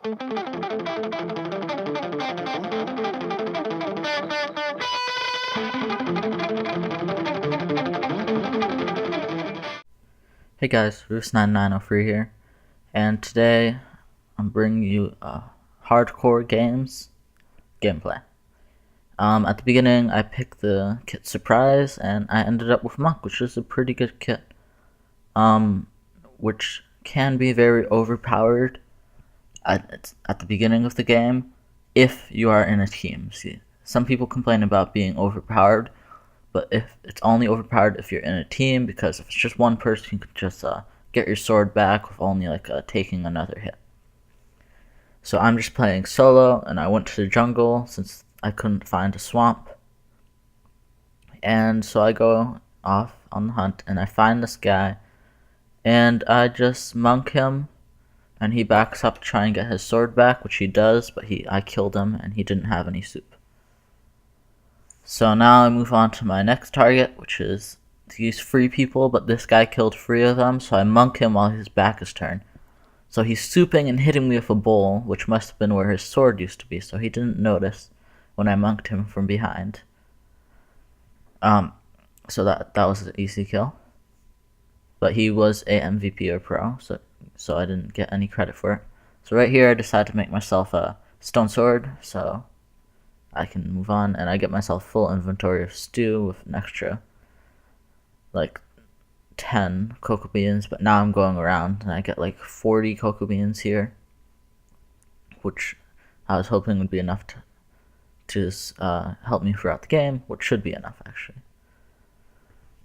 Hey guys, Roos9903 here, and today I'm bringing you hardcore games gameplay. At the beginning, I picked the kit Surprise, and I ended up with Monk, which is a pretty good kit, which can be very overpowered at the beginning of the game if you are in a team. See, some people complain about being overpowered, but if it's only overpowered if you're in a team, because if it's just one person, you can just get your sword back with only taking another hit. So I'm just playing solo, and I went to the jungle since I couldn't find a swamp. And so I go off on the hunt, and I find this guy, and I just monk him, and he backs up to try and get his sword back, which he does, but I killed him, and he didn't have any soup. So now I move on to my next target, which is these 3 people, but this guy killed 3 of them, so I monk him while his back is turned. So he's souping and hitting me with a bowl, which must have been where his sword used to be, so he didn't notice when I monked him from behind. So that was an easy kill. But he was a MVP or pro, so I didn't get any credit for it. So right here I decided to make myself a stone sword, so I can move on, and I get myself full inventory of stew with an extra 10 cocoa beans, but now I'm going around and I get 40 cocoa beans here, which I was hoping would be enough to help me throughout the game, which should be enough actually.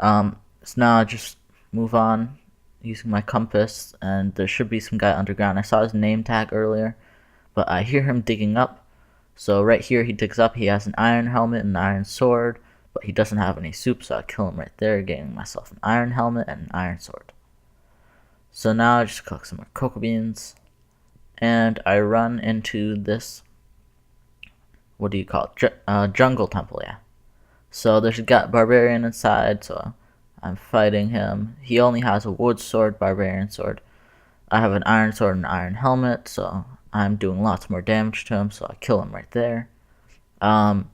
So now I just move on using my compass, and there should be some guy underground. I saw his name tag earlier, but I hear him digging up. So right here he digs up, he has an iron helmet and an iron sword, but he doesn't have any soup, so I kill him right there, getting myself an iron helmet and an iron sword. So now I just collect some more cocoa beans, and I run into this, what do you call it, jungle temple, yeah. So there's a barbarian inside, so I'm fighting him. He only has a wood sword, barbarian sword. I have an iron sword and an iron helmet, so I'm doing lots more damage to him, so I kill him right there. I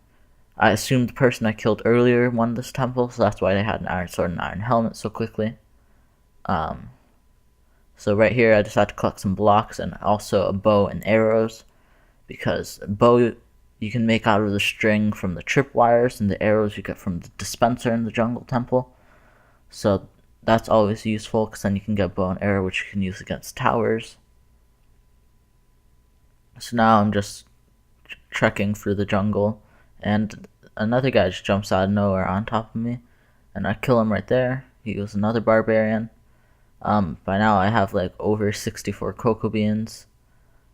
assumed the person I killed earlier won this temple, so that's why they had an iron sword and an iron helmet so quickly. So right here I decided to collect some blocks and also a bow and arrows, because a bow you can make out of the string from the tripwires, and the arrows you get from the dispenser in the jungle temple. So that's always useful, because then you can get bow and arrow, which you can use against towers. So now I'm just trekking through the jungle, and another guy just jumps out of nowhere on top of me, and I kill him right there. He was another barbarian. By now I have over 64 cocoa beans.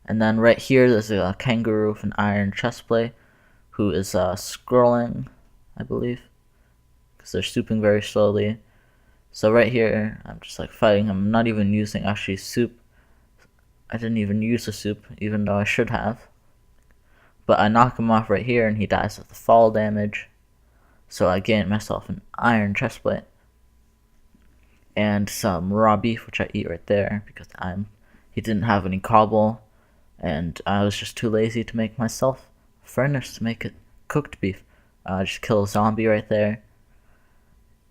And then right here there's a kangaroo with an iron chestplate who is scrolling, I believe, because they're souping very slowly. So right here I'm just fighting him. I'm not even using actually soup. I didn't even use the soup, even though I should have. But I knock him off right here, and he dies with the fall damage. So I gain myself an iron chestplate and some raw beef, which I eat right there because he didn't have any cobble, and I was just too lazy to make myself a furnace to make it cooked beef. I just kill a zombie right there.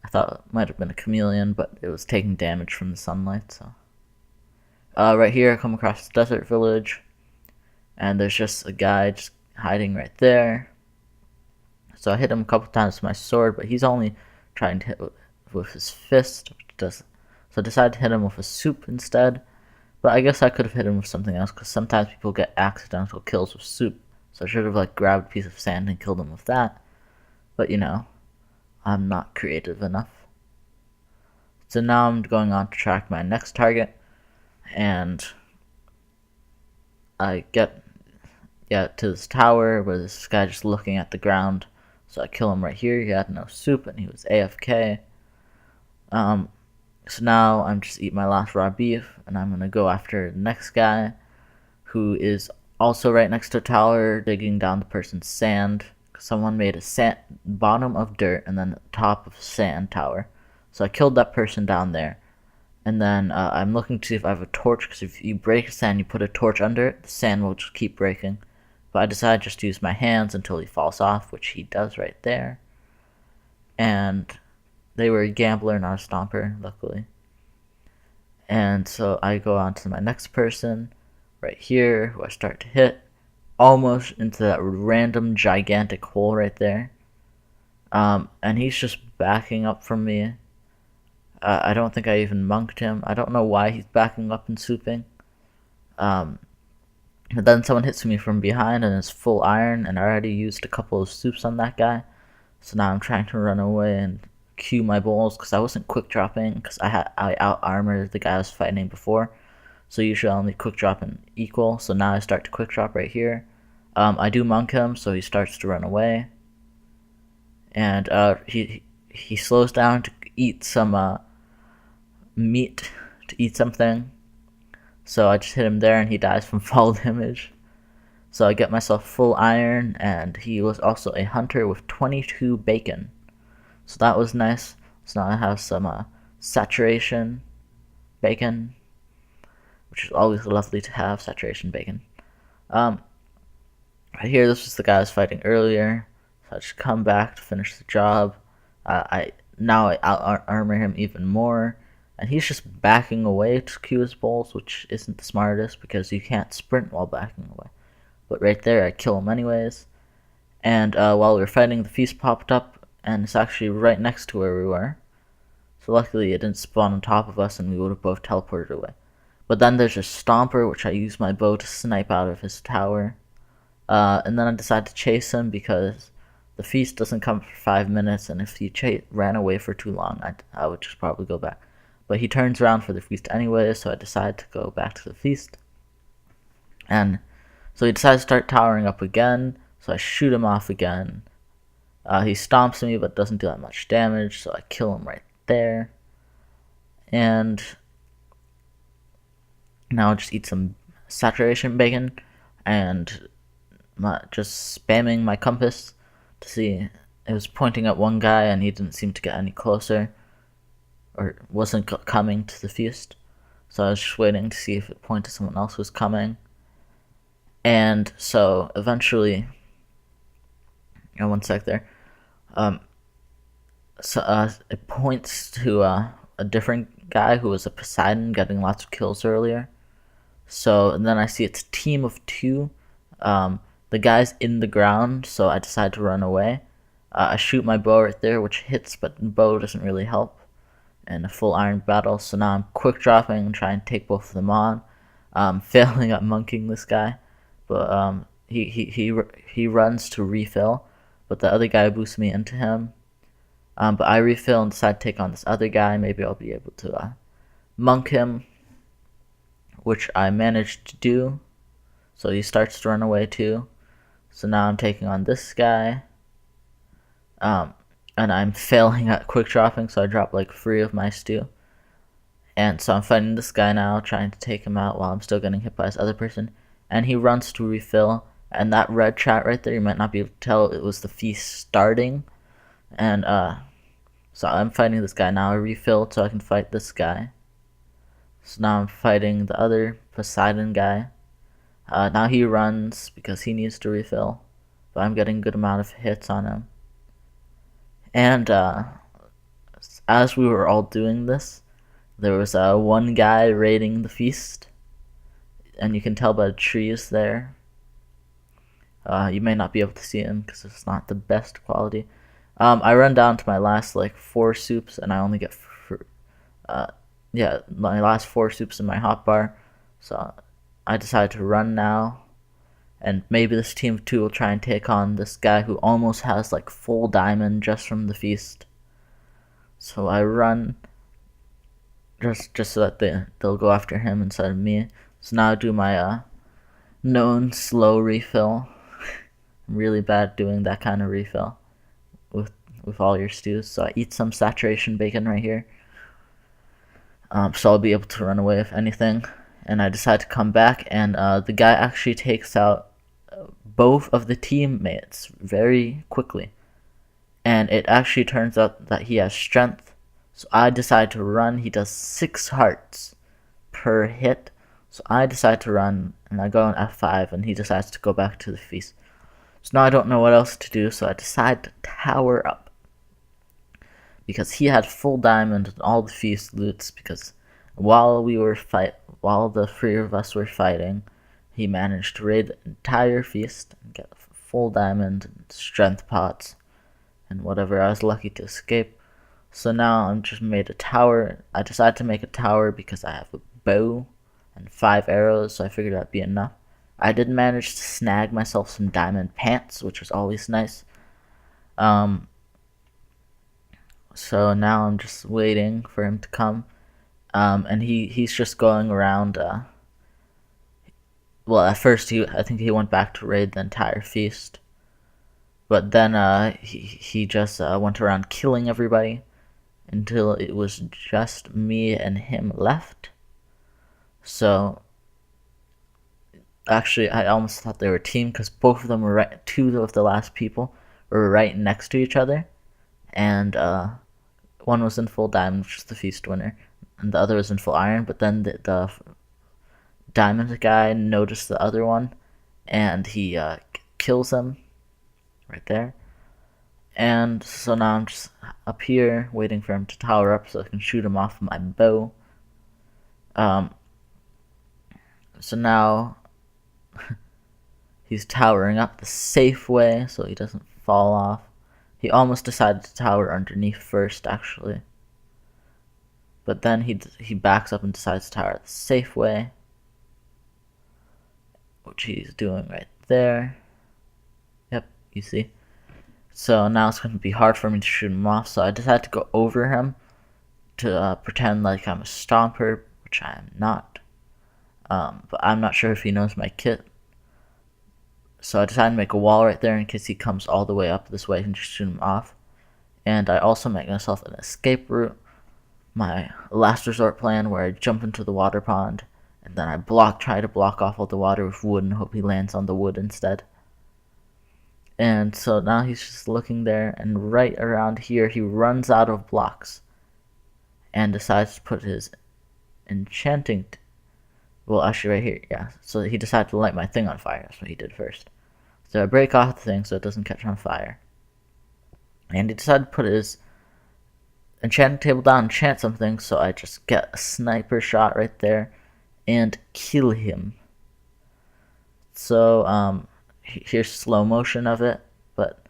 I thought it might have been a chameleon, but it was taking damage from the sunlight. So right here I come across the desert village, and there's just a guy just hiding right there. So I hit him a couple times with my sword, but he's only trying to hit with his fist, so I decided to hit him with a soup instead. But I guess I could have hit him with something else, because sometimes people get accidental kills with soup. So I should have grabbed a piece of sand and killed him with that. But I'm not creative enough. So now I'm going on to track my next target, and I get to this tower where this guy just looking at the ground. So I kill him right here. He had no soup and he was AFK. So now I'm just eating my last raw beef, and I'm gonna go after the next guy, who is also right next to a tower, digging down the person's sand. Someone made a bottom of dirt and then top of sand tower. So I killed that person down there, And then I'm looking to see if I have a torch, because if you break sand, you put a torch under it, the sand will just keep breaking. But I decided just to use my hands until he falls off, which he does right there. And they were a gambler, not a stomper, luckily. And so I go on to my next person, right here, who I start to hit, almost into that random gigantic hole right there. And he's just backing up from me. I don't think I even monked him. I don't know why he's backing up and swooping. But then someone hits me from behind and it's full iron, and I already used a couple of swoops on that guy. So now I'm trying to run away and queue my bowls, because I wasn't quick dropping, because I out armored the guy I was fighting before. So usually I only quick drop an equal. So now I start to quick drop right here. I do monk him, so he starts to run away. And he slows down to eat some meat, to eat something. So I just hit him there and he dies from fall damage. So I get myself full iron, and he was also a hunter with 22 bacon. So that was nice. So now I have some saturation bacon, which is always lovely to have, saturation bacon. Right here, this was the guy I was fighting earlier. So I just come back to finish the job. I out armor him even more. And he's just backing away to queue his bowls, which isn't the smartest, because you can't sprint while backing away. But right there, I kill him anyways. And while we were fighting, the feast popped up, and it's actually right next to where we were. So luckily it didn't spawn on top of us, and we would have both teleported away. But then there's a stomper, which I use my bow to snipe out of his tower. And then I decided to chase him, because the feast doesn't come for 5 minutes, and if he ran away for too long, I would just probably go back. But he turns around for the feast anyway, so I decided to go back to the feast. And so he decides to start towering up again, so I shoot him off again. He stomps me, but doesn't do that much damage, so I kill him right there. And now I'll just eat some saturation bacon, and just spamming my compass to see. It was pointing at one guy, and he didn't seem to get any closer, or wasn't coming to the feast. So I was just waiting to see if it pointed to someone else who was coming. And so eventually, one sec there. It points to a different guy who was a Poseidon getting lots of kills earlier. So and then I see it's a team of two. The guy's in the ground, so I decide to run away. I shoot my bow right there, which hits, but the bow doesn't really help in a full iron battle. So now I'm quick dropping and trying to take both of them on. Failing at monking this guy, but he runs to refill, but the other guy boosts me into him. But I refill and decide to take on this other guy. Maybe I'll be able to monk him, which I managed to do. So he starts to run away too. So now I'm taking on this guy. And I'm failing at quick dropping, so I drop like 3 of my stew. And so I'm fighting this guy now, trying to take him out while I'm still getting hit by this other person. And he runs to refill. And that red chat right there, you might not be able to tell, it was the feast starting. And so I'm fighting this guy now. I refilled so I can fight this guy. So now I'm fighting the other Poseidon guy. Now he runs because he needs to refill. But I'm getting a good amount of hits on him. And as we were all doing this, there was one guy raiding the feast. And you can tell by the trees there. You may not be able to see him because it's not the best quality. I run down to my last like 4 soups, and I only get my last 4 soups in my hotbar. So I decided to run now, and maybe this team of 2 will try and take on this guy who almost has like full diamond just from the feast. So I run just so that they'll go after him instead of me. So now I do my known slow refill. I'm really bad at doing that kind of refill with all your stews. So I eat some saturation bacon right here. So I'll be able to run away if anything. And I decide to come back, and the guy actually takes out both of the teammates very quickly. And it actually turns out that he has strength, So I decide to run. He does 6 hearts per hit. So I decide to run, and I go on F5, and he decides to go back to the feast. So now I don't know what else to do, so I decide to tower up. Because he had full diamond and all the feast loots, because while the 3 of us were fighting, he managed to raid the entire feast and get full diamond and strength pots and whatever. I was lucky to escape. So now I'm just made a tower. I decided to make a tower because I have a bow and 5 arrows, so I figured that'd be enough. I did manage to snag myself some diamond pants, which was always nice. So now I'm just waiting for him to come. And he's just going around. Well, at first I think he went back to raid the entire feast, but then he just went around killing everybody until it was just me and him left. So actually, I almost thought they were a team because both of them were right. 2 of the last people were right next to each other, and one was in full diamond, which is the feast winner, and the other was in full iron. But then the diamond guy noticed the other one, and he kills him right there. And so now I'm just up here waiting for him to tower up so I can shoot him off with my bow. So now he's towering up the safe way so he doesn't fall off. He almost decided to tower underneath first, actually. But then he backs up and decides to tower the safe way, which he's doing right there. Yep, you see. So now it's going to be hard for me to shoot him off, so I decided to go over him to pretend like I'm a stomper, which I am not. But I'm not sure if he knows my kit. So I decided to make a wall right there in case he comes all the way up this way and just shoot him off. And I also make myself an escape route, my last resort plan, where I jump into the water pond and then I try to block off all the water with wood and hope he lands on the wood instead. And so now he's just looking there, and right around here he runs out of blocks and decides to put his enchanting well, actually right here, yeah. So he decided to light my thing on fire. That's what he did first. So I break off the thing so it doesn't catch on fire. And he decided to put his enchanting table down and enchant something, so I just get a sniper shot right there and kill him. So here's slow motion of it, but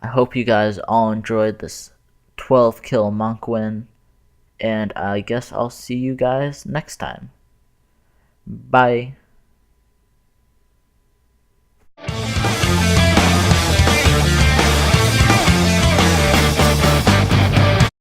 I hope you guys all enjoyed this 12 kill monk win, and I guess I'll see you guys next time. Bye.